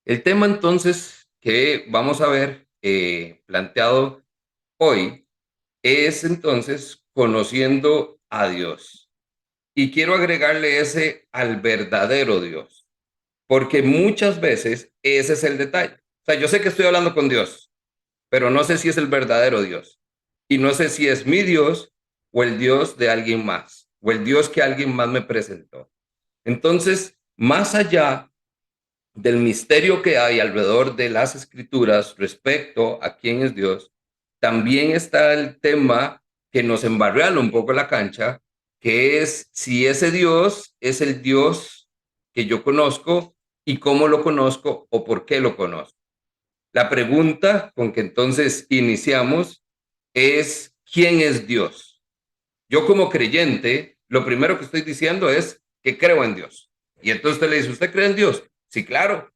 El tema entonces que vamos a ver planteado hoy es entonces conociendo a Dios. Y quiero agregarle ese al verdadero Dios, porque muchas veces ese es el detalle. O sea, yo sé que estoy hablando con Dios, pero no sé si es el verdadero Dios. Y no sé si es mi Dios o el Dios de alguien más, o el Dios que alguien más me presentó. Entonces, más allá del misterio que hay alrededor de las escrituras respecto a quién es Dios, también está el tema que nos embarreala un poco la cancha, que es si ese Dios es el Dios que yo conozco y cómo lo conozco o por qué lo conozco. La pregunta con que entonces iniciamos es, ¿quién es Dios? Yo como creyente, lo primero que estoy diciendo es que creo en Dios. Y entonces usted le dice, ¿usted cree en Dios? Sí, claro.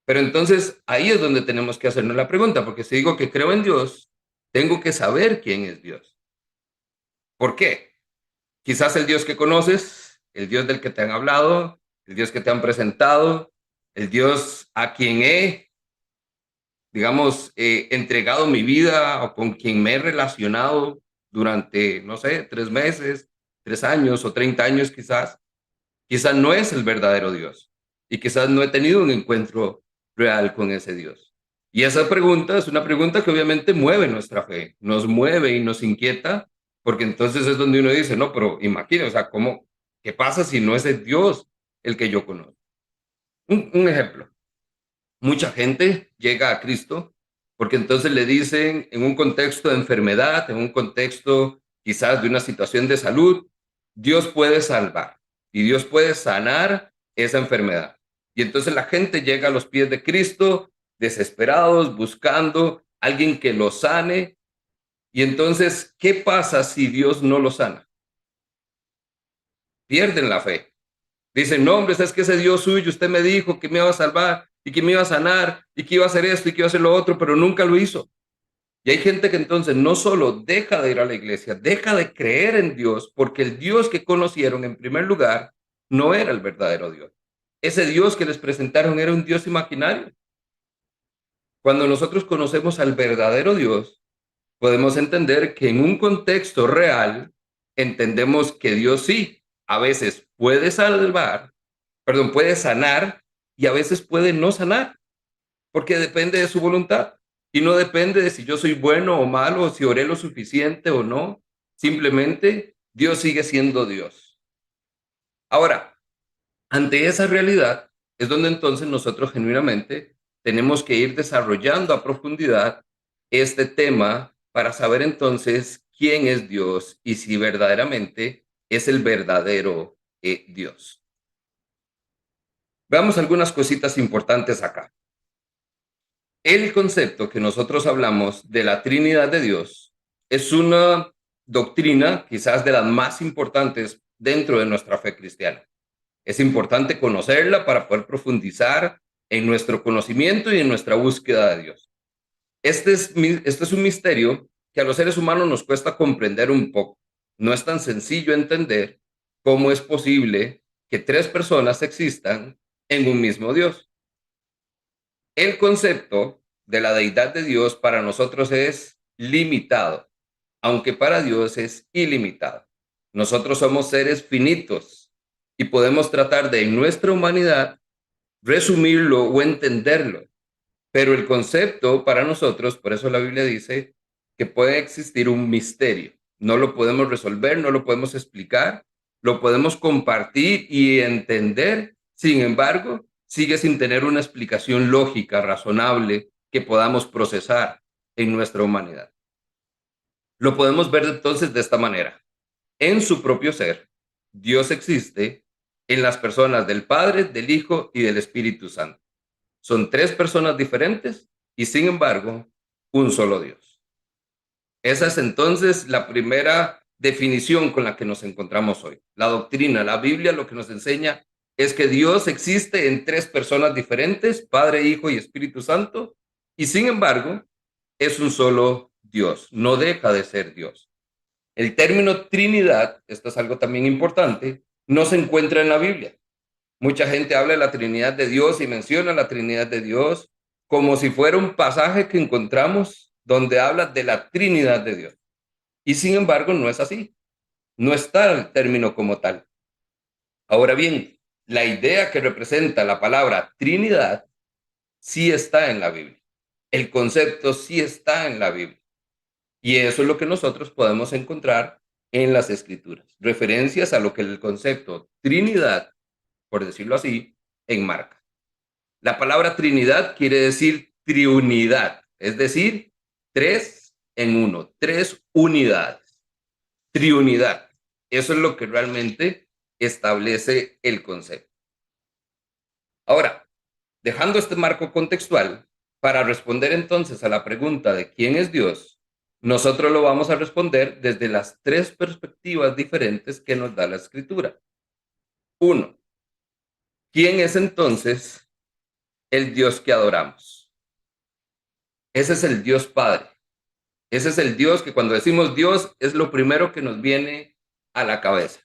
Pero entonces ahí es donde tenemos que hacernos la pregunta, porque si digo que creo en Dios, tengo que saber quién es Dios. ¿Por qué? Quizás el Dios que conoces, el Dios del que te han hablado, el Dios que te han presentado, el Dios a quien he, digamos, entregado mi vida o con quien me he relacionado durante, no sé, 3 meses, 3 años o 30 años quizás no es el verdadero Dios y quizás no he tenido un encuentro real con ese Dios. Y esa pregunta es una pregunta que obviamente mueve nuestra fe, nos mueve y nos inquieta, porque entonces es donde uno dice, no, pero imagínate, o sea, ¿cómo, qué pasa si no es el Dios el que yo conozco? Un ejemplo, mucha gente llega a Cristo porque entonces le dicen en un contexto de enfermedad, en un contexto quizás de una situación de salud, Dios puede salvar y Dios puede sanar esa enfermedad. Y entonces la gente llega a los pies de Cristo desesperados, buscando a alguien que lo sane. Y entonces, ¿qué pasa si Dios no lo sana? Pierden la fe. Dicen, no, hombre, es que ese Dios suyo, usted me dijo que me iba a salvar y que me iba a sanar y que iba a hacer esto y que iba a hacer lo otro, pero nunca lo hizo. Y hay gente que entonces no solo deja de ir a la iglesia, deja de creer en Dios, porque el Dios que conocieron en primer lugar no era el verdadero Dios. Ese Dios que les presentaron era un Dios imaginario. Cuando nosotros conocemos al verdadero Dios, podemos entender que en un contexto real, entendemos que Dios sí, a veces puede salvar, perdón, puede sanar y a veces puede no sanar, porque depende de su voluntad. Y no depende de si yo soy bueno o malo, o si oré lo suficiente o no. Simplemente Dios sigue siendo Dios. Ahora, ante esa realidad es donde entonces nosotros genuinamente tenemos que ir desarrollando a profundidad este tema para saber entonces quién es Dios y si verdaderamente es el verdadero Dios. Veamos algunas cositas importantes acá. El concepto que nosotros hablamos de la Trinidad de Dios es una doctrina quizás de las más importantes dentro de nuestra fe cristiana. Es importante conocerla para poder profundizar en nuestro conocimiento y en nuestra búsqueda de Dios. Este es un misterio que a los seres humanos nos cuesta comprender un poco. No es tan sencillo entender cómo es posible que tres personas existan en un mismo Dios. El concepto de la deidad de Dios para nosotros es limitado, aunque para Dios es ilimitado. Nosotros somos seres finitos y podemos tratar de en nuestra humanidad resumirlo o entenderlo, pero el concepto para nosotros, por eso la Biblia dice que puede existir un misterio. No lo podemos resolver, no lo podemos explicar, lo podemos compartir y entender. Sin embargo, sigue sin tener una explicación lógica, razonable, que podamos procesar en nuestra humanidad. Lo podemos ver entonces de esta manera. En su propio ser, Dios existe en las personas del Padre, del Hijo y del Espíritu Santo. Son tres personas diferentes y sin embargo, un solo Dios. Esa es entonces la primera definición con la que nos encontramos hoy. La doctrina, la Biblia lo que nos enseña es que Dios existe en tres personas diferentes, Padre, Hijo y Espíritu Santo, y sin embargo, es un solo Dios, no deja de ser Dios. El término Trinidad, esto es algo también importante, no se encuentra en la Biblia. Mucha gente habla de la Trinidad de Dios y menciona la Trinidad de Dios como si fuera un pasaje que encontramos donde habla de la Trinidad de Dios. Y sin embargo, no es así. No está el término como tal. Ahora bien, la idea que representa la palabra Trinidad sí está en la Biblia. El concepto sí está en la Biblia. Y eso es lo que nosotros podemos encontrar en las Escrituras. Referencias a lo que el concepto Trinidad, por decirlo así, enmarca. La palabra Trinidad quiere decir triunidad, es decir, tres en uno, tres unidades. Triunidad. Eso es lo que realmente establece el concepto. Ahora, dejando este marco contextual, para responder entonces a la pregunta de quién es Dios, nosotros lo vamos a responder desde las tres perspectivas diferentes que nos da la escritura. Uno, ¿quién es entonces el Dios que adoramos? Ese es el Dios Padre. Ese es el Dios que cuando decimos Dios es lo primero que nos viene a la cabeza.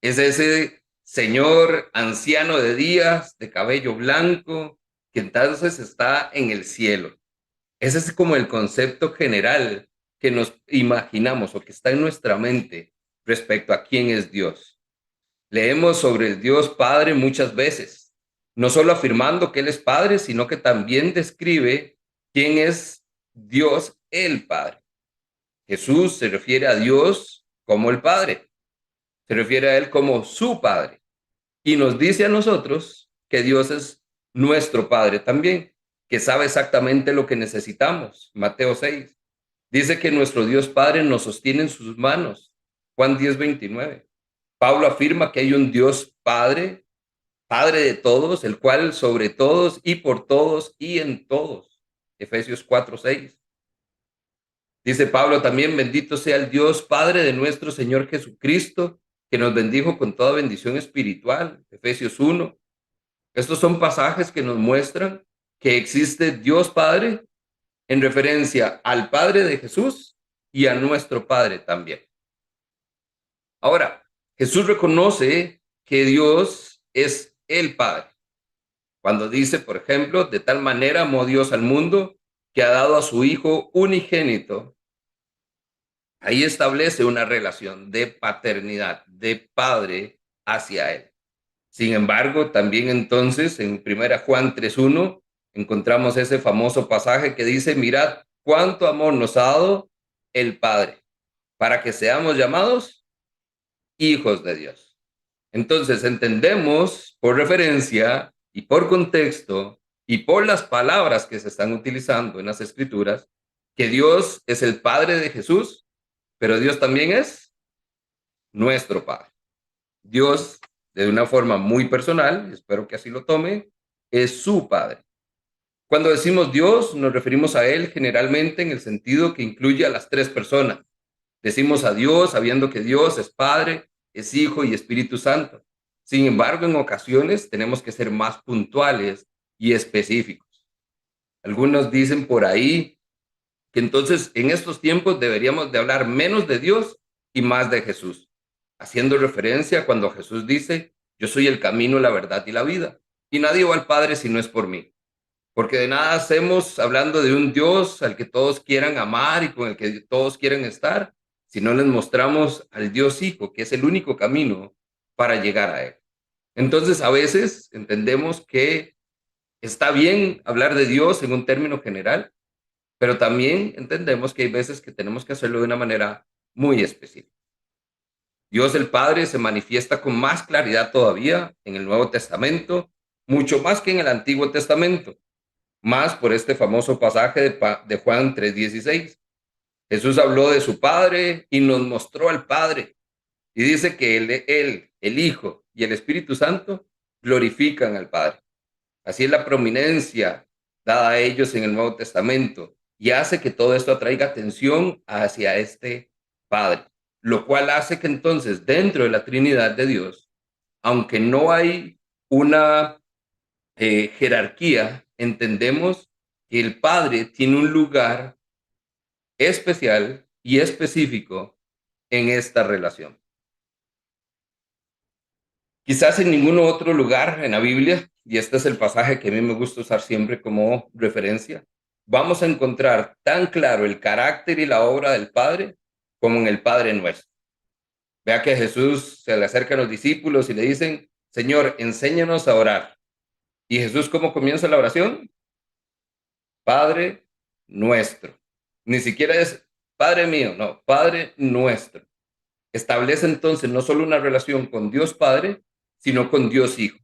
Es ese señor anciano de días, de cabello blanco, que entonces está en el cielo. Ese es como el concepto general que nos imaginamos o que está en nuestra mente respecto a quién es Dios. Leemos sobre el Dios Padre muchas veces, no solo afirmando que Él es Padre, sino que también describe quién es Dios el Padre. Jesús se refiere a Dios como el Padre, se refiere a Él como su Padre y nos dice a nosotros que Dios es nuestro Padre también, que sabe exactamente lo que necesitamos. Mateo 6. Dice que nuestro Dios Padre nos sostiene en sus manos. Juan 10:29. Pablo afirma que hay un Dios Padre, Padre de todos, el cual sobre todos y por todos y en todos. Efesios 4:6. Dice Pablo también, bendito sea el Dios Padre de nuestro Señor Jesucristo, que nos bendijo con toda bendición espiritual. Efesios 1. Estos son pasajes que nos muestran que existe Dios Padre en referencia al Padre de Jesús y a nuestro Padre también. Ahora, Jesús reconoce que Dios es el Padre. Cuando dice, por ejemplo, de tal manera amó Dios al mundo que ha dado a su Hijo unigénito. Ahí establece una relación de paternidad, de padre hacia él. Sin embargo, también entonces en 1 Juan 3:1 encontramos ese famoso pasaje que dice, mirad cuánto amor nos ha dado el Padre para que seamos llamados hijos de Dios. Entonces entendemos por referencia y por contexto y por las palabras que se están utilizando en las escrituras que Dios es el Padre de Jesús, pero Dios también es nuestro Padre. Dios, de una forma muy personal, espero que así lo tome, es su Padre. Cuando decimos Dios, nos referimos a Él generalmente en el sentido que incluye a las tres personas. Decimos a Dios sabiendo que Dios es Padre, es Hijo y Espíritu Santo. Sin embargo, en ocasiones tenemos que ser más puntuales y específicos. Algunos dicen por ahí que entonces en estos tiempos deberíamos de hablar menos de Dios y más de Jesús, haciendo referencia cuando Jesús dice, yo soy el camino, la verdad y la vida, y nadie va al Padre si no es por mí. Porque de nada hacemos hablando de un Dios al que todos quieran amar y con el que todos quieren estar, si no les mostramos al Dios Hijo, que es el único camino para llegar a Él. Entonces, a veces entendemos que está bien hablar de Dios en un término general, pero también entendemos que hay veces que tenemos que hacerlo de una manera muy específica. Dios el Padre se manifiesta con más claridad todavía en el Nuevo Testamento, mucho más que en el Antiguo Testamento, más por este famoso pasaje de Juan 3:16. Jesús habló de su Padre y nos mostró al Padre. Y dice que él, el Hijo y el Espíritu Santo glorifican al Padre. Así es la prominencia dada a ellos en el Nuevo Testamento y hace que todo esto atraiga atención hacia este Padre, lo cual hace que entonces dentro de la Trinidad de Dios, aunque no hay una jerarquía, entendemos que el Padre tiene un lugar especial y específico en esta relación. Quizás en ningún otro lugar en la Biblia, y este es el pasaje que a mí me gusta usar siempre como referencia, vamos a encontrar tan claro el carácter y la obra del Padre como en el Padre Nuestro. Vea que Jesús se le acerca a los discípulos y le dicen, Señor, enséñanos a orar. ¿Y Jesús cómo comienza la oración? Padre nuestro. Ni siquiera es Padre mío, no, Padre nuestro. Establece entonces no solo una relación con Dios Padre, sino con Dios Hijo.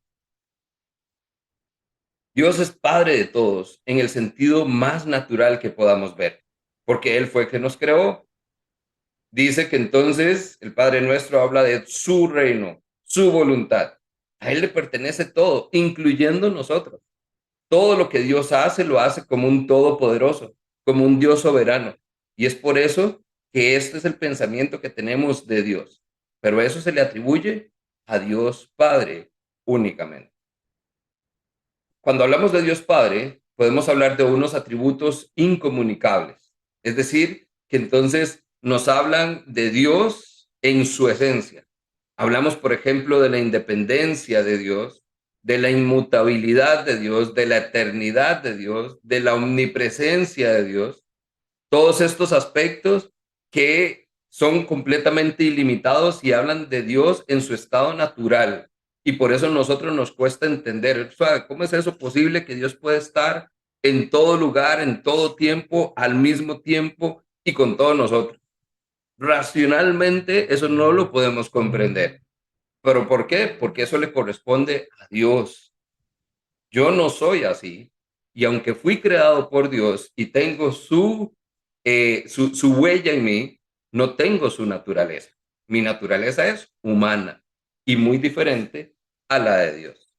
Dios es Padre de todos en el sentido más natural que podamos ver, porque Él fue el que nos creó. Dice que entonces el Padre nuestro habla de su reino, su voluntad. A Él le pertenece todo, incluyendo nosotros. Todo lo que Dios hace, lo hace como un todopoderoso, como un Dios soberano. Y es por eso que este es el pensamiento que tenemos de Dios. Pero eso se le atribuye a Dios Padre únicamente. Cuando hablamos de Dios Padre, podemos hablar de unos atributos incomunicables. Es decir, que entonces nos hablan de Dios en su esencia. Hablamos, por ejemplo, de la independencia de Dios, de la inmutabilidad de Dios, de la eternidad de Dios, de la omnipresencia de Dios. Todos estos aspectos que son completamente ilimitados y hablan de Dios en su estado natural. Y por eso a nosotros nos cuesta entender, ¿sabe? ¿Cómo es eso posible que Dios puede estar en todo lugar, en todo tiempo, al mismo tiempo y con todos nosotros? Racionalmente eso no lo podemos comprender. ¿Pero por qué? Porque eso le corresponde a Dios. Yo no soy así. Y aunque fui creado por Dios y tengo su huella en mí, no tengo su naturaleza. Mi naturaleza es humana y muy diferente a la de Dios.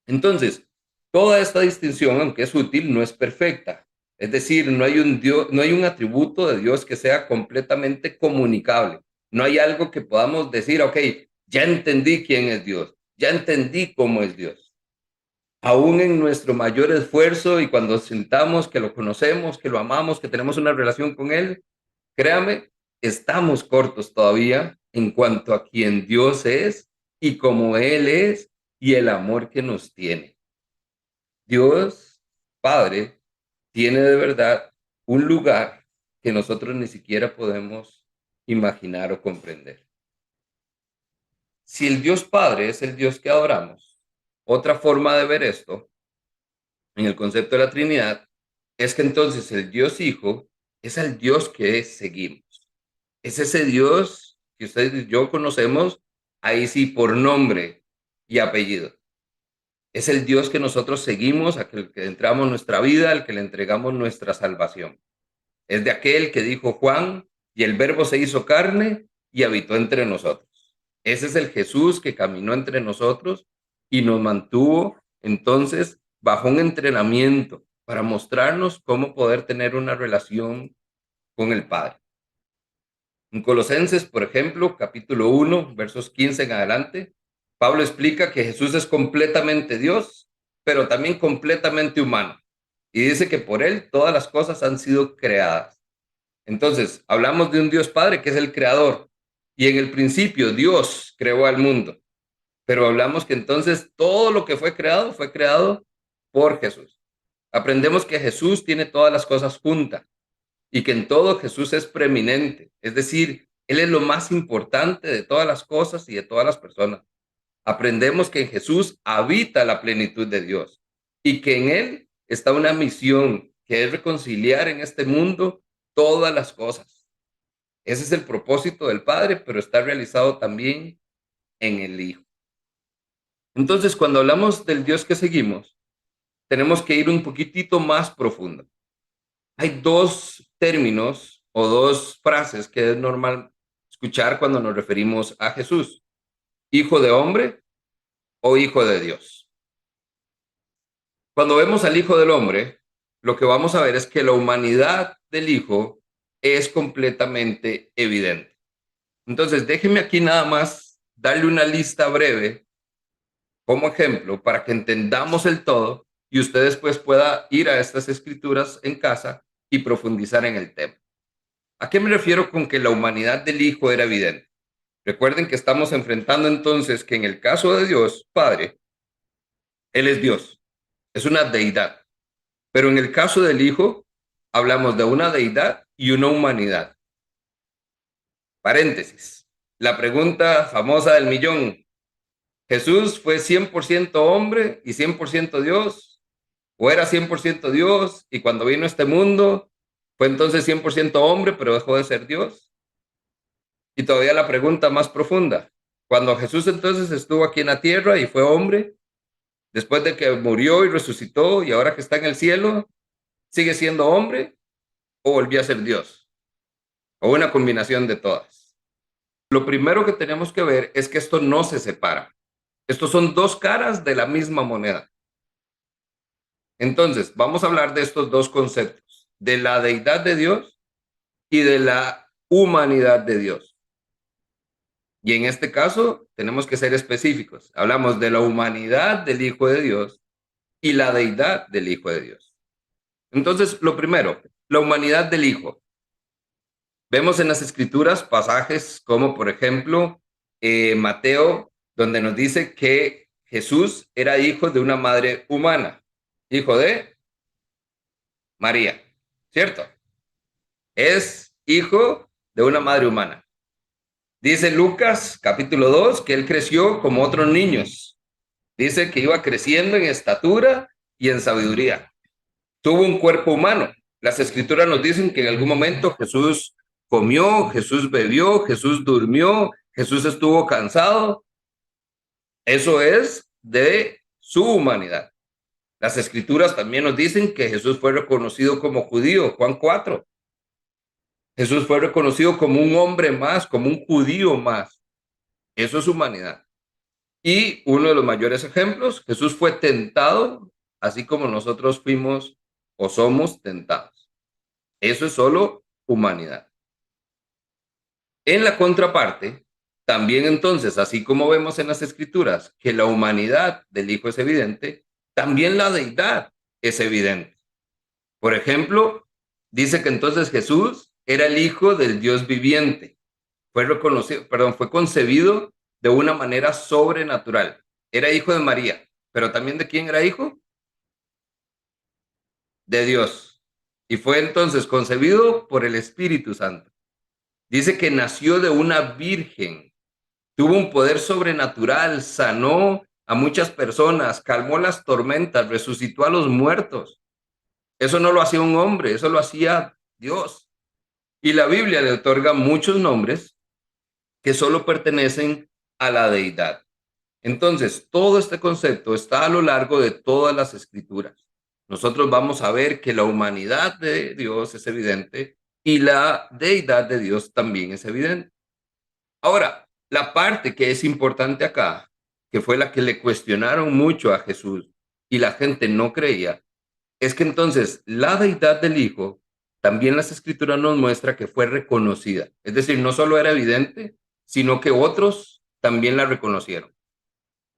Entonces, toda esta distinción, aunque es útil, no es perfecta. Es decir, no hay un Dios, no hay un atributo de Dios que sea completamente comunicable. No hay algo que podamos decir, ok, ya entendí quién es Dios, ya entendí cómo es Dios. Aún en nuestro mayor esfuerzo y cuando sintamos que lo conocemos, que lo amamos, que tenemos una relación con Él, créame, estamos cortos todavía en cuanto a quién Dios es y cómo Él es y el amor que nos tiene. Dios, Padre, tiene de verdad un lugar que nosotros ni siquiera podemos imaginar o comprender. Si el Dios Padre es el Dios que adoramos, otra forma de ver esto en el concepto de la Trinidad es que entonces el Dios Hijo es el Dios que seguimos. Es ese Dios que ustedes y yo conocemos, ahí sí, por nombre y apellido. Es el Dios que nosotros seguimos, aquel que entramos nuestra vida, al que le entregamos nuestra salvación. Es de aquel que dijo Juan, y el verbo se hizo carne y habitó entre nosotros. Ese es el Jesús que caminó entre nosotros y nos mantuvo entonces bajo un entrenamiento para mostrarnos cómo poder tener una relación con el Padre. En Colosenses, por ejemplo, capítulo 1, versos 15 en adelante, Pablo explica que Jesús es completamente Dios, pero también completamente humano. Y dice que por él todas las cosas han sido creadas. Entonces, hablamos de un Dios Padre que es el creador. Y en el principio Dios creó al mundo. Pero hablamos que entonces todo lo que fue creado por Jesús. Aprendemos que Jesús tiene todas las cosas juntas y que en todo Jesús es preeminente. Es decir, Él es lo más importante de todas las cosas y de todas las personas. Aprendemos que en Jesús habita la plenitud de Dios y que en Él está una misión que es reconciliar en este mundo todas las cosas. Ese es el propósito del Padre, pero está realizado también en el Hijo. Entonces, cuando hablamos del Dios que seguimos, tenemos que ir un poquitito más profundo. Hay dos términos o dos frases que es normal escuchar cuando nos referimos a Jesús: hijo de hombre o hijo de Dios. Cuando vemos al hijo del hombre, lo que vamos a ver es que la humanidad del hijo es completamente evidente. Entonces, déjenme aquí nada más darle una lista breve como ejemplo para que entendamos el todo y usted después pueda ir a estas escrituras en casa y profundizar en el tema. ¿A qué me refiero con que la humanidad del Hijo era evidente? Recuerden que estamos enfrentando entonces que en el caso de Dios Padre, Él es Dios, es una deidad. Pero en el caso del Hijo, hablamos de una deidad y una humanidad. Paréntesis. La pregunta famosa del millón. ¿Jesús fue 100% hombre y 100% Dios? ¿O era 100% Dios y cuando vino a este mundo fue entonces 100% hombre pero dejó de ser Dios? Y todavía la pregunta más profunda. Cuando Jesús entonces estuvo aquí en la tierra y fue hombre, después de que murió y resucitó y ahora que está en el cielo, ¿sigue siendo hombre o volvió a ser Dios? O una combinación de todas. Lo primero que tenemos que ver es que esto no se separa. Estos son dos caras de la misma moneda. Entonces, vamos a hablar de estos dos conceptos, de la deidad de Dios y de la humanidad de Dios. Y en este caso, tenemos que ser específicos. Hablamos de la humanidad del Hijo de Dios y la deidad del Hijo de Dios. Entonces, lo primero, la humanidad del Hijo. Vemos en las Escrituras pasajes como, por ejemplo, Mateo, donde nos dice que Jesús era hijo de una madre humana, hijo de María, ¿cierto? Es hijo de una madre humana. Dice Lucas, capítulo 2, que él creció como otros niños. Dice que iba creciendo en estatura y en sabiduría. Tuvo un cuerpo humano. Las Escrituras nos dicen que en algún momento Jesús comió, Jesús bebió, Jesús durmió, Jesús estuvo cansado. Eso es de su humanidad. Las Escrituras también nos dicen que Jesús fue reconocido como judío, Juan 4. Jesús fue reconocido como un hombre más, como un judío más. Eso es humanidad. Y uno de los mayores ejemplos, Jesús fue tentado, así como nosotros fuimos o somos tentados. Eso es solo humanidad. En la contraparte, también entonces, así como vemos en las Escrituras que la humanidad del Hijo es evidente, también la deidad es evidente. Por ejemplo, dice que entonces Jesús era el Hijo del Dios viviente. Fue concebido de una manera sobrenatural. Era hijo de María, pero también ¿de quién era hijo? De Dios. Y fue entonces concebido por el Espíritu Santo. Dice que nació de una virgen, tuvo un poder sobrenatural, sanó a muchas personas, calmó las tormentas, resucitó a los muertos. Eso no lo hacía un hombre, eso lo hacía Dios. Y la Biblia le otorga muchos nombres que solo pertenecen a la deidad. Entonces, todo este concepto está a lo largo de todas las Escrituras. Nosotros vamos a ver que la humanidad de Dios es evidente y la deidad de Dios también es evidente. Ahora, la parte que es importante acá, que fue la que le cuestionaron mucho a Jesús y la gente no creía, es que entonces la deidad del Hijo, también las Escrituras nos muestra que fue reconocida. Es decir, no solo era evidente, sino que otros también la reconocieron.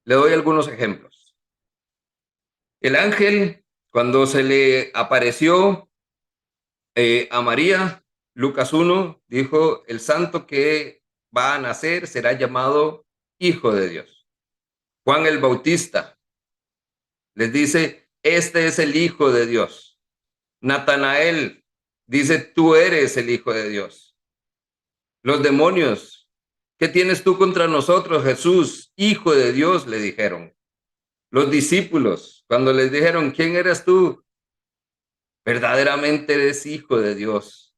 Le doy algunos ejemplos. El ángel, cuando se le apareció a María, Lucas 1, dijo, el santo que va a nacer será llamado Hijo de Dios. Juan el Bautista les dice, este es el Hijo de Dios. Natanael dice, tú eres el Hijo de Dios. Los demonios, ¿qué tienes tú contra nosotros, Jesús, Hijo de Dios? Le dijeron. Los discípulos, cuando les dijeron, ¿quién eres tú? Verdaderamente eres Hijo de Dios.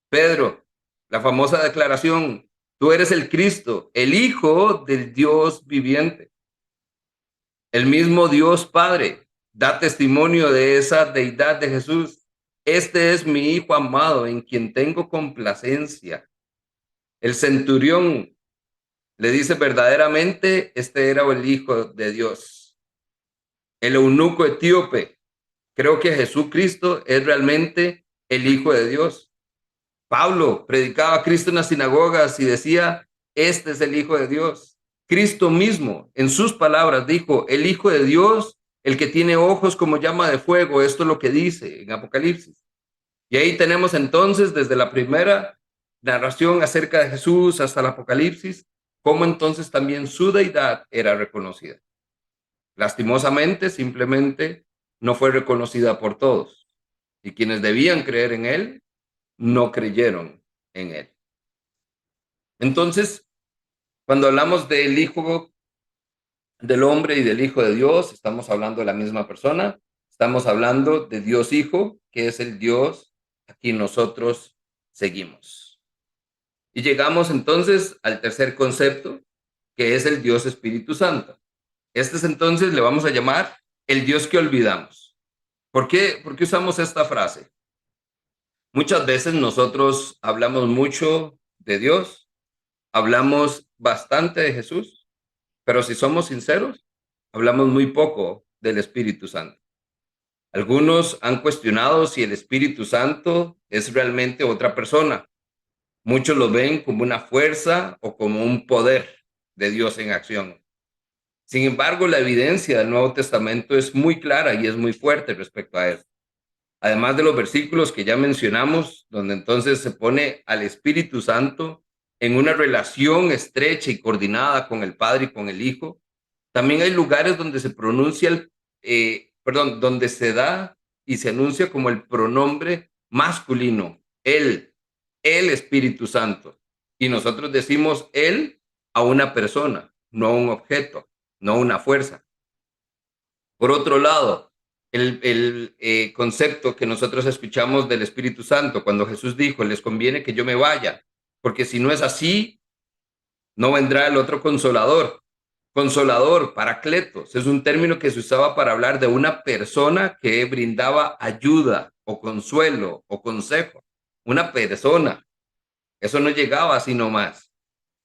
Pedro, la famosa declaración, tú eres el Cristo, el Hijo del Dios viviente. El mismo Dios Padre da testimonio de esa deidad de Jesús. Este es mi Hijo amado en quien tengo complacencia. El centurión le dice verdaderamente, este era el Hijo de Dios. El eunuco etíope, creo que Jesucristo es realmente el Hijo de Dios. Pablo predicaba a Cristo en las sinagogas y decía, este es el Hijo de Dios. Cristo mismo, en sus palabras, dijo, el Hijo de Dios, el que tiene ojos como llama de fuego. Esto es lo que dice en Apocalipsis. Y ahí tenemos entonces, desde la primera narración acerca de Jesús hasta el Apocalipsis, cómo entonces también su deidad era reconocida. Lastimosamente, simplemente no fue reconocida por todos. Y quienes debían creer en él, no creyeron en él. Entonces, cuando hablamos del Hijo del Hombre y del Hijo de Dios, estamos hablando de la misma persona. Estamos hablando de Dios Hijo, que es el Dios a quien nosotros seguimos. Y llegamos entonces al tercer concepto, que es el Dios Espíritu Santo. Este es entonces, le vamos a llamar el Dios que olvidamos. ¿Por qué usamos esta frase? Muchas veces nosotros hablamos mucho de Dios, hablamos bastante de Jesús, pero si somos sinceros, hablamos muy poco del Espíritu Santo. Algunos han cuestionado si el Espíritu Santo es realmente otra persona. Muchos lo ven como una fuerza o como un poder de Dios en acción. Sin embargo, la evidencia del Nuevo Testamento es muy clara y es muy fuerte respecto a eso. Además de los versículos que ya mencionamos, donde entonces se pone al Espíritu Santo en una relación estrecha y coordinada con el Padre y con el Hijo, también hay lugares donde se pronuncia donde se da y se anuncia como el pronombre masculino, el Espíritu Santo. Y nosotros decimos él a una persona, no a un objeto, no a una fuerza. Por otro lado, el concepto que nosotros escuchamos del Espíritu Santo, cuando Jesús dijo, les conviene que yo me vaya, porque si no es así, no vendrá el otro consolador. Consolador, paracletos, es un término que se usaba para hablar de una persona que brindaba ayuda o consuelo o consejo. Una persona. Eso no llegaba así nomás.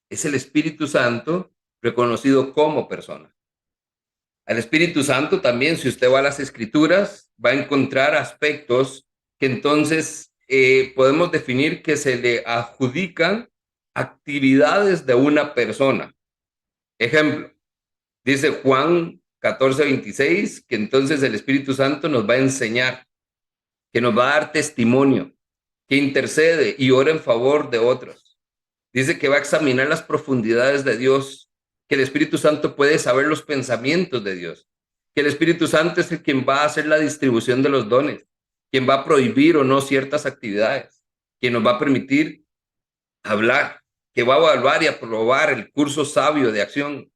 Es el Espíritu Santo reconocido como persona. Al Espíritu Santo también, si usted va a las Escrituras, va a encontrar aspectos que entonces podemos definir que se le adjudican actividades de una persona. Ejemplo, dice Juan 14:26, que entonces el Espíritu Santo nos va a enseñar, que nos va a dar testimonio, que intercede y ora en favor de otros. Dice que va a examinar las profundidades de Dios, que el Espíritu Santo puede saber los pensamientos de Dios, que el Espíritu Santo es el quien va a hacer la distribución de los dones, quien va a prohibir o no ciertas actividades, quien nos va a permitir hablar, que va a evaluar y aprobar el curso sabio de acción.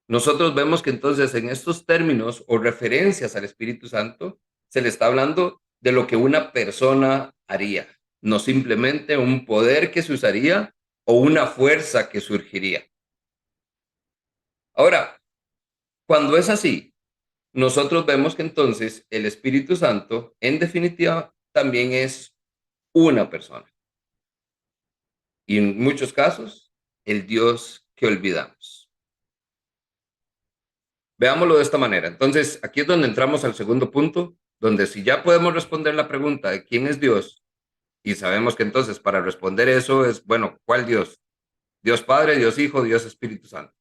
Nosotros vemos que entonces en estos términos o referencias al Espíritu Santo se le está hablando de lo que una persona haría, no simplemente un poder que se usaría o una fuerza que surgiría. Ahora, cuando es así, nosotros vemos que entonces el Espíritu Santo, en definitiva, también es una persona. Y en muchos casos, el Dios que olvidamos. Veámoslo de esta manera. Entonces, aquí es donde entramos al segundo punto, donde si ya podemos responder la pregunta de quién es Dios, y sabemos que entonces para responder eso es, bueno, ¿cuál Dios? Dios Padre, Dios Hijo, Dios Espíritu Santo.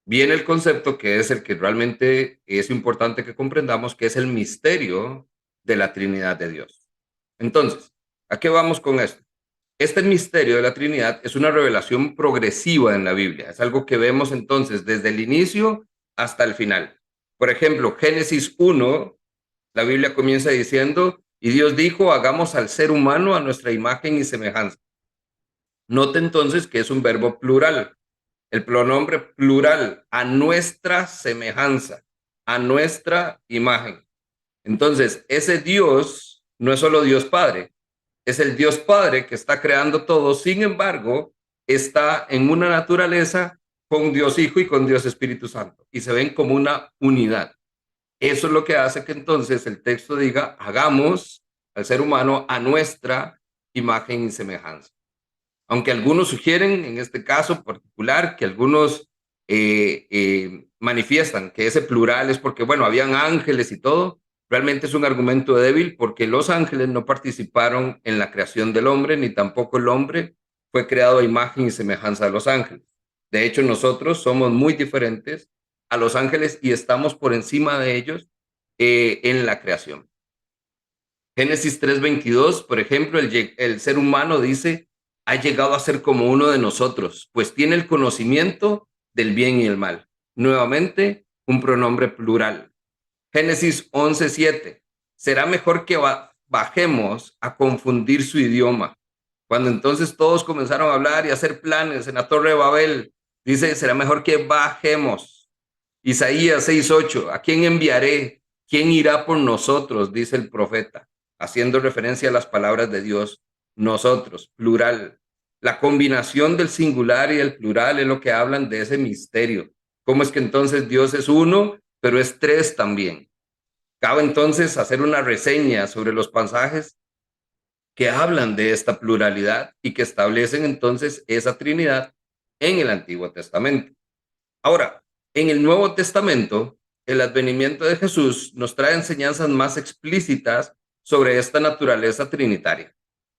Viene el concepto que es el que realmente es importante que comprendamos, que es el misterio de la Trinidad de Dios. Entonces, ¿a qué vamos con esto? Este misterio de la Trinidad es una revelación progresiva en la Biblia. Es algo que vemos entonces desde el inicio hasta el final. Por ejemplo, Génesis 1, la Biblia comienza diciendo, y Dios dijo, hagamos al ser humano a nuestra imagen y semejanza. Note entonces que es un verbo plural. El pronombre plural, a nuestra semejanza, a nuestra imagen. Entonces, ese Dios no es solo Dios Padre, es el Dios Padre que está creando todo, sin embargo, está en una naturaleza con Dios Hijo y con Dios Espíritu Santo, y se ven como una unidad. Eso es lo que hace que entonces el texto diga, hagamos al ser humano a nuestra imagen y semejanza. Aunque algunos sugieren, en este caso particular, que algunos manifiestan que ese plural es porque, bueno, habían ángeles y todo, realmente es un argumento débil porque los ángeles no participaron en la creación del hombre, ni tampoco el hombre fue creado a imagen y semejanza de los ángeles. De hecho, nosotros somos muy diferentes a los ángeles y estamos por encima de ellos en la creación. Génesis 3:22, por ejemplo, el ser humano dice, ha llegado a ser como uno de nosotros, pues tiene el conocimiento del bien y el mal. Nuevamente, un pronombre plural. Génesis 11:7. Será mejor que bajemos a confundir su idioma. Cuando entonces todos comenzaron a hablar y a hacer planes en la Torre de Babel, dice, será mejor que bajemos. Isaías 6:8. ¿A quién enviaré? ¿Quién irá por nosotros? Dice el profeta, haciendo referencia a las palabras de Dios. Nosotros, plural. La combinación del singular y el plural es lo que hablan de ese misterio. ¿Cómo es que entonces Dios es uno, pero es tres también? Cabe entonces hacer una reseña sobre los pasajes que hablan de esta pluralidad y que establecen entonces esa Trinidad en el Antiguo Testamento. Ahora, en el Nuevo Testamento, el advenimiento de Jesús nos trae enseñanzas más explícitas sobre esta naturaleza trinitaria.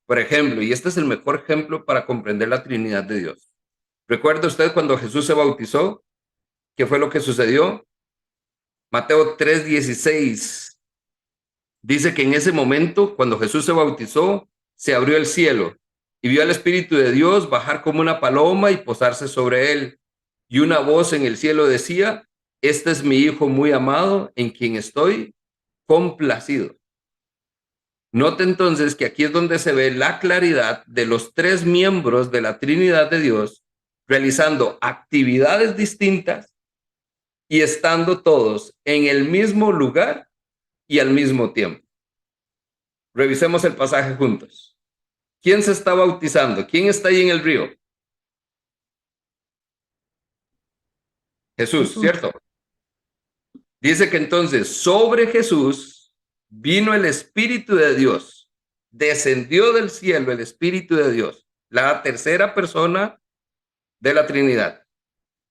Por ejemplo, y este es el mejor ejemplo para comprender la Trinidad de Dios. ¿Recuerda usted cuando Jesús se bautizó? ¿Qué fue lo que sucedió? Mateo 3:16 dice que en ese momento, cuando Jesús se bautizó, se abrió el cielo y vio al Espíritu de Dios bajar como una paloma y posarse sobre él. Y una voz en el cielo decía, este es mi Hijo muy amado, en quien estoy complacido. Note entonces que aquí es donde se ve la claridad de los tres miembros de la Trinidad de Dios realizando actividades distintas y estando todos en el mismo lugar y al mismo tiempo. Revisemos el pasaje juntos. ¿Quién se está bautizando? ¿Quién está ahí en el río? Jesús, Jesús. ¿cierto? Dice que entonces sobre Jesús vino el Espíritu de Dios. Descendió del cielo el Espíritu de Dios, la tercera persona de la Trinidad.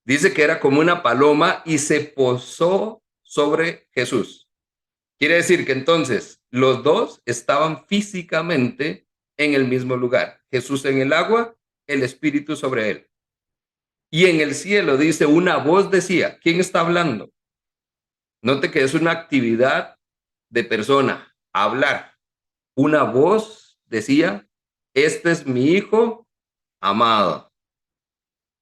Dice que era como una paloma y se posó sobre Jesús. Quiere decir que entonces los dos estaban físicamente en el mismo lugar. Jesús en el agua, el Espíritu sobre él. Y en el cielo dice, una voz decía, ¿quién está hablando? Note que es una actividad de persona, hablar. Una voz decía, este es mi hijo amado.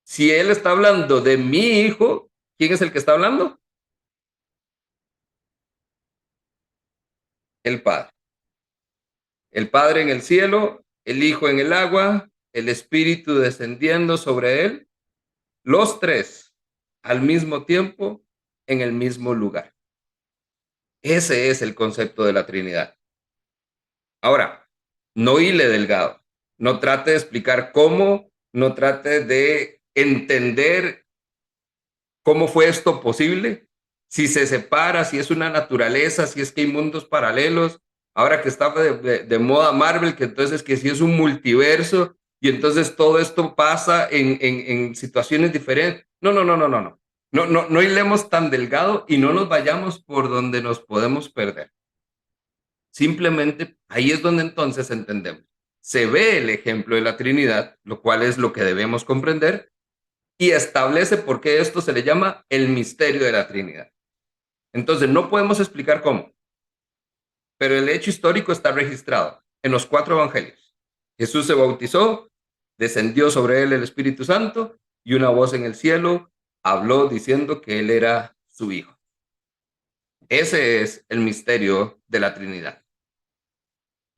Si él está hablando de mi hijo, ¿quién es el que está hablando? El Padre. El Padre en el cielo, el Hijo en el agua, el Espíritu descendiendo sobre él, los tres al mismo tiempo en el mismo lugar. Ese es el concepto de la Trinidad. Ahora, no hile delgado, no trate de explicar cómo, no trate de entender cómo fue esto posible, si se separa, si es una naturaleza, si es que hay mundos paralelos, ahora que está de moda Marvel, que entonces que si es un multiverso y entonces todo esto pasa en situaciones diferentes. No, no, no, no, no, no. No, no, no hilemos tan delgado y no nos vayamos por donde nos podemos perder. Simplemente ahí es donde entonces entendemos. Se ve el ejemplo de la Trinidad, lo cual es lo que debemos comprender, y establece por qué esto se le llama el misterio de la Trinidad. Entonces, no podemos explicar cómo, pero el hecho histórico está registrado en los 4 evangelios. Jesús se bautizó, descendió sobre él el Espíritu Santo y una voz en el cielo habló diciendo que él era su hijo. Ese es el misterio de la Trinidad.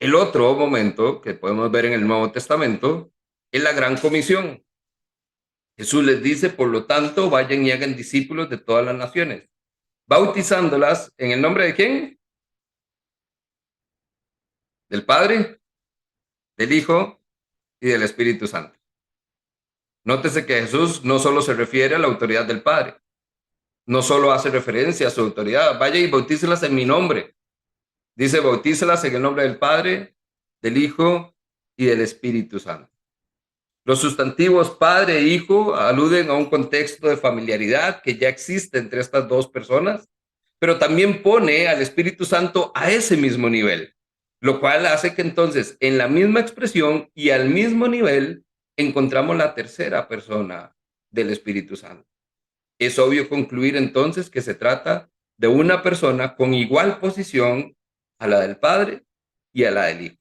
El otro momento que podemos ver en el Nuevo Testamento es la gran comisión. Jesús les dice, por lo tanto, vayan y hagan discípulos de todas las naciones, bautizándolas en el nombre de ¿quién? Del Padre, del Hijo y del Espíritu Santo. Nótese que Jesús no solo se refiere a la autoridad del Padre, no solo hace referencia a su autoridad, vaya y bautícelas en mi nombre. Dice, bautícelas en el nombre del Padre, del Hijo y del Espíritu Santo. Los sustantivos padre e hijo aluden a un contexto de familiaridad que ya existe entre estas dos personas, pero también pone al Espíritu Santo a ese mismo nivel, lo cual hace que entonces en la misma expresión y al mismo nivel encontramos la tercera persona del Espíritu Santo. Es obvio concluir entonces que se trata de una persona con igual posición a la del Padre y a la del Hijo.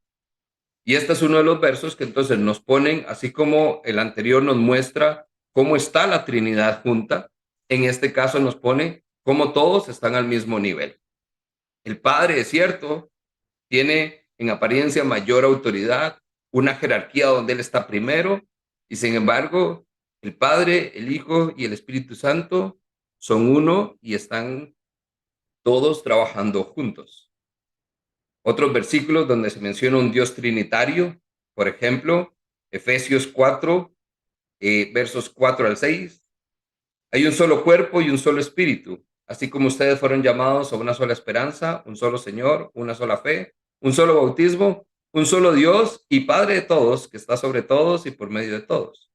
Y este es uno de los versos que entonces nos ponen, así como el anterior nos muestra cómo está la Trinidad junta, en este caso nos pone cómo todos están al mismo nivel. El Padre, es cierto, tiene en apariencia mayor autoridad, una jerarquía donde Él está primero, y sin embargo, el Padre, el Hijo y el Espíritu Santo son uno y están todos trabajando juntos. Otros versículos donde se menciona un Dios trinitario, por ejemplo, Efesios 4, versos 4 al 6. Hay un solo cuerpo y un solo espíritu, así como ustedes fueron llamados a una sola esperanza, un solo Señor, una sola fe, un solo bautismo, un solo Dios y Padre de todos, que está sobre todos y por medio de todos.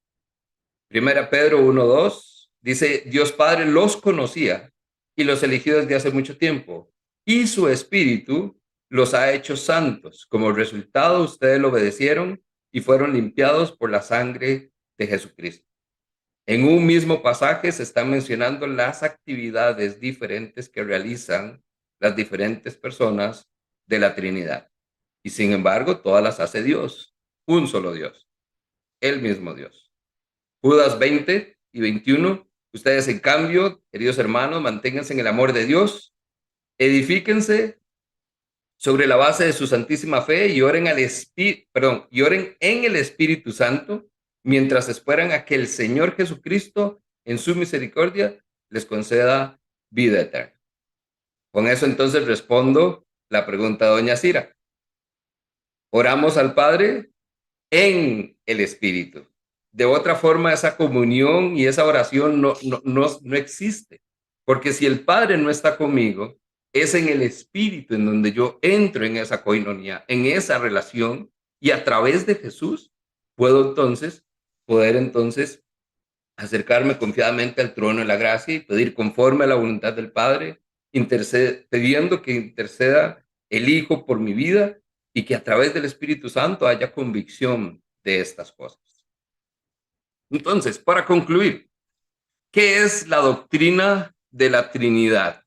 Primera Pedro 1:2 dice, Dios Padre los conocía y los eligió desde hace mucho tiempo, y su Espíritu los ha hecho santos. Como resultado, ustedes lo obedecieron y fueron limpiados por la sangre de Jesucristo. En un mismo pasaje se están mencionando las actividades diferentes que realizan las diferentes personas de la Trinidad. Y sin embargo, todas las hace Dios, un solo Dios, el mismo Dios. Judas 20 y 21. Ustedes, en cambio, queridos hermanos, manténganse en el amor de Dios, edifíquense sobre la base de su santísima fe y oren y oren en el Espíritu Santo mientras esperan a que el Señor Jesucristo, en su misericordia, les conceda vida eterna. Con eso entonces respondo la pregunta de doña Cira. Oramos al Padre en el Espíritu. De otra forma, esa comunión y esa oración no existe. Porque si el Padre no está conmigo, es en el Espíritu en donde yo entro en esa coinonía, en esa relación, y a través de Jesús puedo poder entonces acercarme confiadamente al trono de la gracia y pedir conforme a la voluntad del Padre, pidiendo que interceda el Hijo por mi vida y que a través del Espíritu Santo haya convicción de estas cosas. Entonces, para concluir, ¿qué es la doctrina de la Trinidad?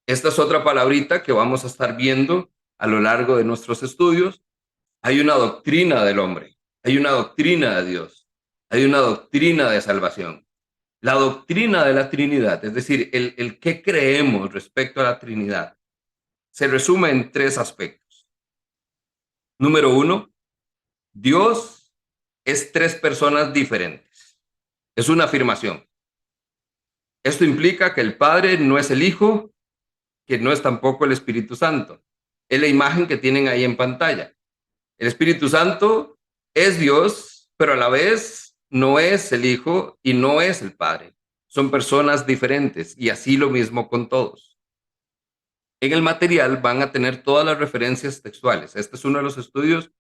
Esta es otra palabrita que vamos a estar viendo a lo largo de nuestros estudios. Hay una doctrina del hombre, hay una doctrina de Dios, hay una doctrina de salvación. La doctrina de la Trinidad, es decir, el qué creemos respecto a la Trinidad, se resume en tres aspectos. Número uno, Dios es tres personas diferentes. Es una afirmación. Esto implica que el Padre no es el Hijo, que no es tampoco el Espíritu Santo. Es la imagen que tienen ahí en pantalla. El Espíritu Santo es Dios, pero a la vez no es el Hijo y no es el Padre. Son personas diferentes y así lo mismo con todos. En el material van a tener todas las referencias textuales. Este es uno de los estudios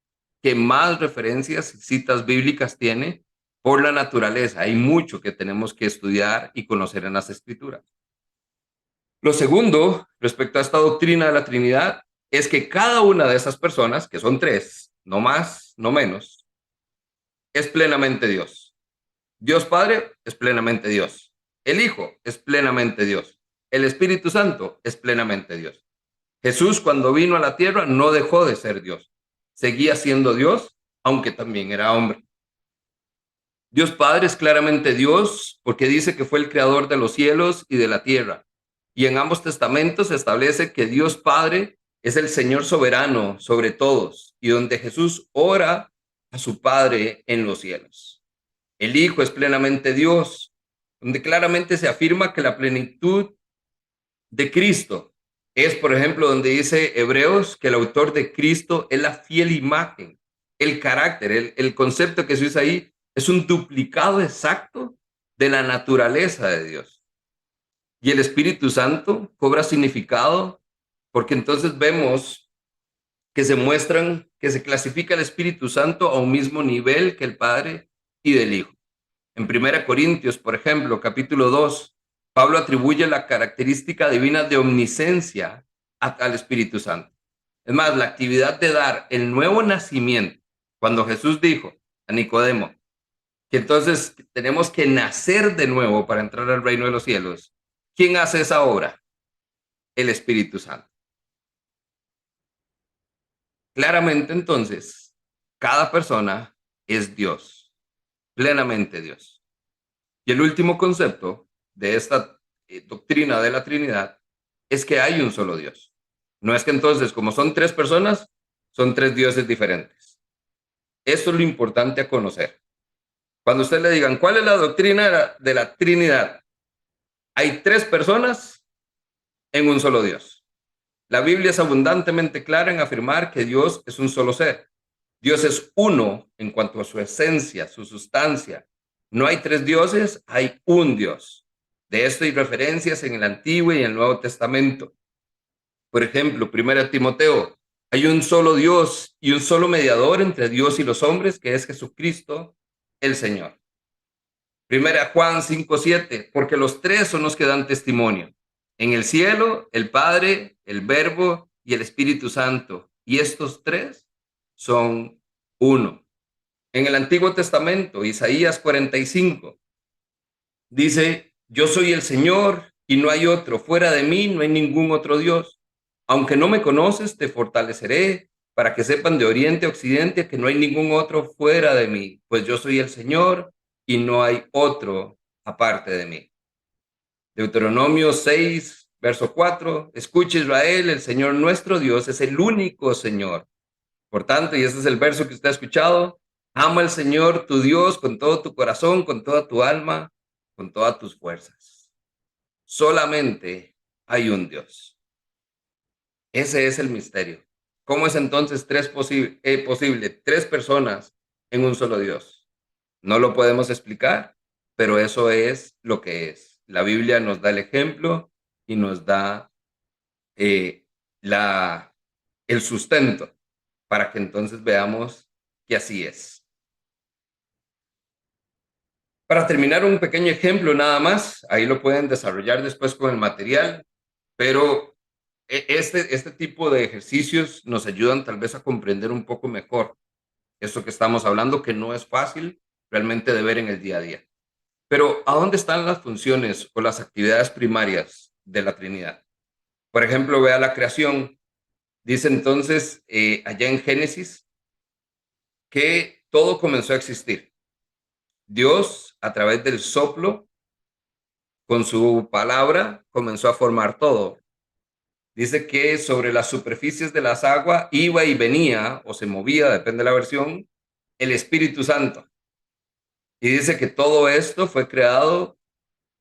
que más referencias y citas bíblicas tiene por la naturaleza. Hay mucho que tenemos que estudiar y conocer en las Escrituras. Lo segundo, respecto a esta doctrina de la Trinidad, es que cada una de esas personas, que son tres, no más, no menos, es plenamente Dios. Dios Padre es plenamente Dios. El Hijo es plenamente Dios. El Espíritu Santo es plenamente Dios. Jesús, cuando vino a la tierra, no dejó de ser Dios. Seguía siendo Dios, aunque también era hombre. Dios Padre es claramente Dios porque dice que fue el creador de los cielos y de la tierra. Y en ambos testamentos se establece que Dios Padre es el Señor soberano sobre todos y donde Jesús ora a su Padre en los cielos. El Hijo es plenamente Dios, donde claramente se afirma que la plenitud de Cristo es, por ejemplo, donde dice Hebreos que el autor de Cristo es la fiel imagen, el carácter, el concepto que se usa ahí es un duplicado exacto de la naturaleza de Dios. Y el Espíritu Santo cobra significado porque entonces vemos que que se clasifica el Espíritu Santo a un mismo nivel que el Padre y del Hijo. En 1 Corintios, por ejemplo, capítulo 2, Pablo atribuye la característica divina de omnisciencia al Espíritu Santo. Es más, la actividad de dar el nuevo nacimiento, cuando Jesús dijo a Nicodemo que entonces tenemos que nacer de nuevo para entrar al reino de los cielos, ¿quién hace esa obra? El Espíritu Santo. Claramente, entonces, Cada persona es Dios, plenamente Dios. Y el último concepto de esta doctrina de la Trinidad es que hay un solo Dios. No es que entonces, como son tres personas, son tres dioses diferentes. Eso es lo importante a conocer. Cuando usted le digan, ¿cuál es la doctrina de la Trinidad? Hay tres personas en un solo Dios. La Biblia es abundantemente clara en afirmar que Dios es un solo ser. Dios es uno en cuanto a su esencia, su sustancia. No hay tres dioses, hay un Dios. De esto hay referencias en el Antiguo y en el Nuevo Testamento. Por ejemplo, 1 Timoteo, hay un solo Dios y un solo mediador entre Dios y los hombres, que es Jesucristo, el Señor. 1 Juan 5:7, porque los tres son los que dan testimonio. En el cielo, el Padre, el Verbo y el Espíritu Santo. Y estos tres son uno. En el Antiguo Testamento, Isaías 45, dice, yo soy el Señor y no hay otro. Fuera de mí no hay ningún otro Dios. Aunque no me conoces, te fortaleceré para que sepan de oriente a occidente que no hay ningún otro fuera de mí, pues yo soy el Señor y no hay otro aparte de mí. Deuteronomio 6, verso 4, escucha Israel, el Señor nuestro Dios es el único Señor. Por tanto, y este es el verso que usted ha escuchado, ama al Señor tu Dios con todo tu corazón, con toda tu alma, con todas tus fuerzas. Solamente hay un Dios. Ese es el misterio. ¿Cómo es entonces posible tres personas en un solo Dios? No lo podemos explicar, pero eso es lo que es. La Biblia nos da el ejemplo y nos da eh, la, el sustento para que entonces veamos que así es. Para terminar, un pequeño ejemplo nada más, ahí lo pueden desarrollar después con el material, pero este tipo de ejercicios nos ayudan tal vez a comprender un poco mejor esto que estamos hablando, que no es fácil realmente de ver en el día a día. Pero, ¿a dónde están las funciones o las actividades primarias de la Trinidad? Por ejemplo, vea la creación. Dice entonces allá en Génesis que todo comenzó a existir. Dios, a través del soplo, con su palabra, comenzó a formar todo. Dice que sobre las superficies de las aguas iba y venía, o se movía, depende de la versión, el Espíritu Santo. Y dice que todo esto fue creado,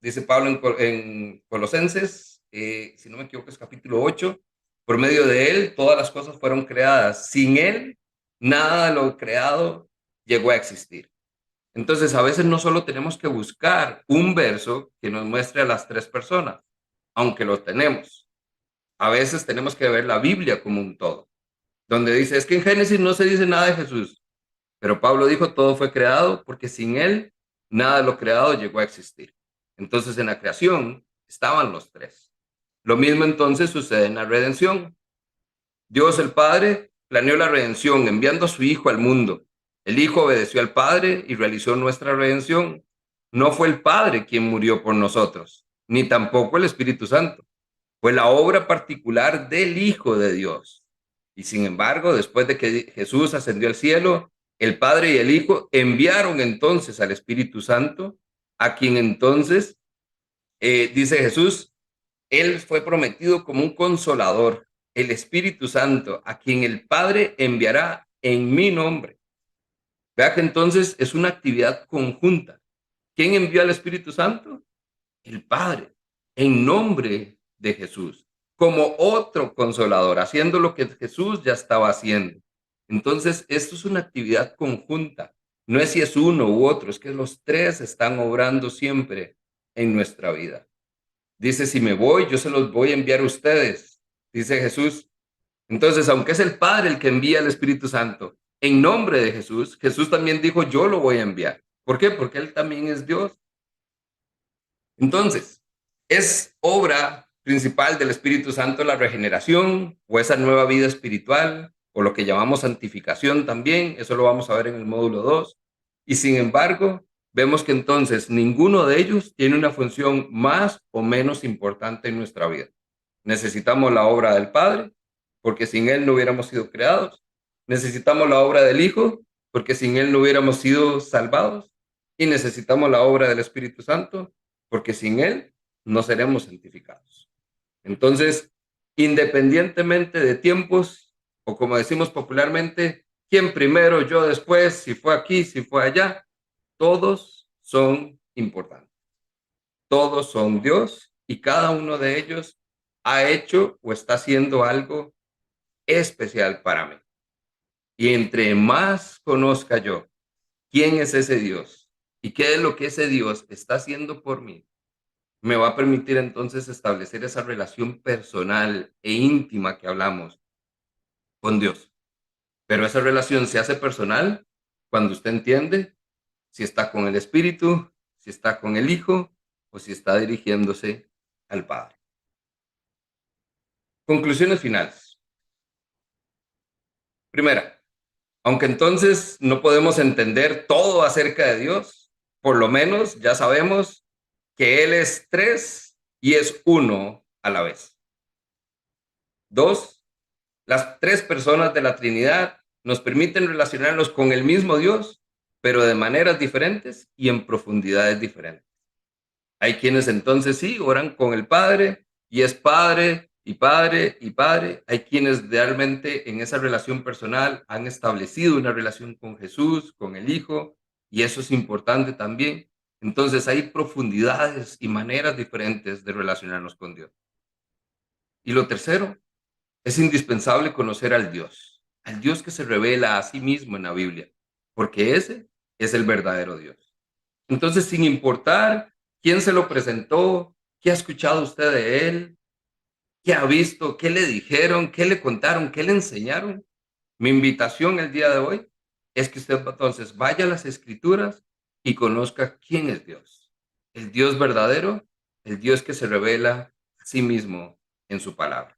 dice Pablo en Colosenses, si no me equivoco es capítulo 8, por medio de él todas las cosas fueron creadas. Sin él, nada de lo creado llegó a existir. Entonces, a veces no solo tenemos que buscar un verso que nos muestre a las tres personas, aunque lo tenemos. A veces tenemos que ver la Biblia como un todo, donde dice, es que en Génesis no se dice nada de Jesús, pero Pablo dijo, todo fue creado porque sin él, nada de lo creado llegó a existir. Entonces, en la creación estaban los tres. Lo mismo entonces sucede en la redención. Dios el Padre planeó la redención enviando a su Hijo al mundo. El Hijo obedeció al Padre y realizó nuestra redención. No fue el Padre quien murió por nosotros, ni tampoco el Espíritu Santo. Fue la obra particular del Hijo de Dios. Y sin embargo, después de que Jesús ascendió al cielo, el Padre y el Hijo enviaron entonces al Espíritu Santo, a quien entonces, dice Jesús, él fue prometido como un consolador, el Espíritu Santo, a quien el Padre enviará en mi nombre. Vea que entonces es una actividad conjunta. ¿Quién envió al Espíritu Santo? El Padre, en nombre de Jesús, como otro consolador, haciendo lo que Jesús ya estaba haciendo. Entonces, esto es una actividad conjunta. No es si es uno u otro, es que los tres están obrando siempre en nuestra vida. Dice, si me voy, yo se los voy a enviar a ustedes, dice Jesús. Entonces, aunque es el Padre el que envía el Espíritu Santo, en nombre de Jesús, Jesús también dijo, yo lo voy a enviar. ¿Por qué? Porque Él también es Dios. Entonces, es obra principal del Espíritu Santo la regeneración o esa nueva vida espiritual o lo que llamamos santificación también, eso lo vamos a ver en el módulo 2. Y sin embargo, vemos que entonces ninguno de ellos tiene una función más o menos importante en nuestra vida. Necesitamos la obra del Padre, porque sin Él no hubiéramos sido creados. Necesitamos la obra del Hijo, porque sin Él no hubiéramos sido salvados y necesitamos la obra del Espíritu Santo, porque sin Él no seremos santificados. Entonces, independientemente de tiempos, o como decimos popularmente, quién primero, yo después, si fue aquí, si fue allá, todos son importantes. Todos son Dios y cada uno de ellos ha hecho o está haciendo algo especial para mí. Y entre más conozca yo quién es ese Dios y qué es lo que ese Dios está haciendo por mí, me va a permitir entonces establecer esa relación personal e íntima que hablamos con Dios. Pero esa relación se hace personal cuando usted entiende si está con el Espíritu, si está con el Hijo o si está dirigiéndose al Padre. Conclusiones finales. Primera, aunque entonces no podemos entender todo acerca de Dios, por lo menos ya sabemos que Él es tres y es uno a la vez. Dos, las tres personas de la Trinidad nos permiten relacionarnos con el mismo Dios, pero de maneras diferentes y en profundidades diferentes. Hay quienes entonces sí oran con el Padre y es Padre y Padre y Padre. Hay quienes realmente en esa relación personal han establecido una relación con Jesús, con el Hijo, y eso es importante también. Entonces hay profundidades y maneras diferentes de relacionarnos con Dios. Y lo tercero, es indispensable conocer al Dios que se revela a sí mismo en la Biblia, porque ese es el verdadero Dios. Entonces, sin importar quién se lo presentó, qué ha escuchado usted de él, qué ha visto, qué le dijeron, qué le contaron, qué le enseñaron, mi invitación el día de hoy es que usted entonces vaya a las Escrituras y conozca quién es Dios, el Dios verdadero, el Dios que se revela a sí mismo en su palabra.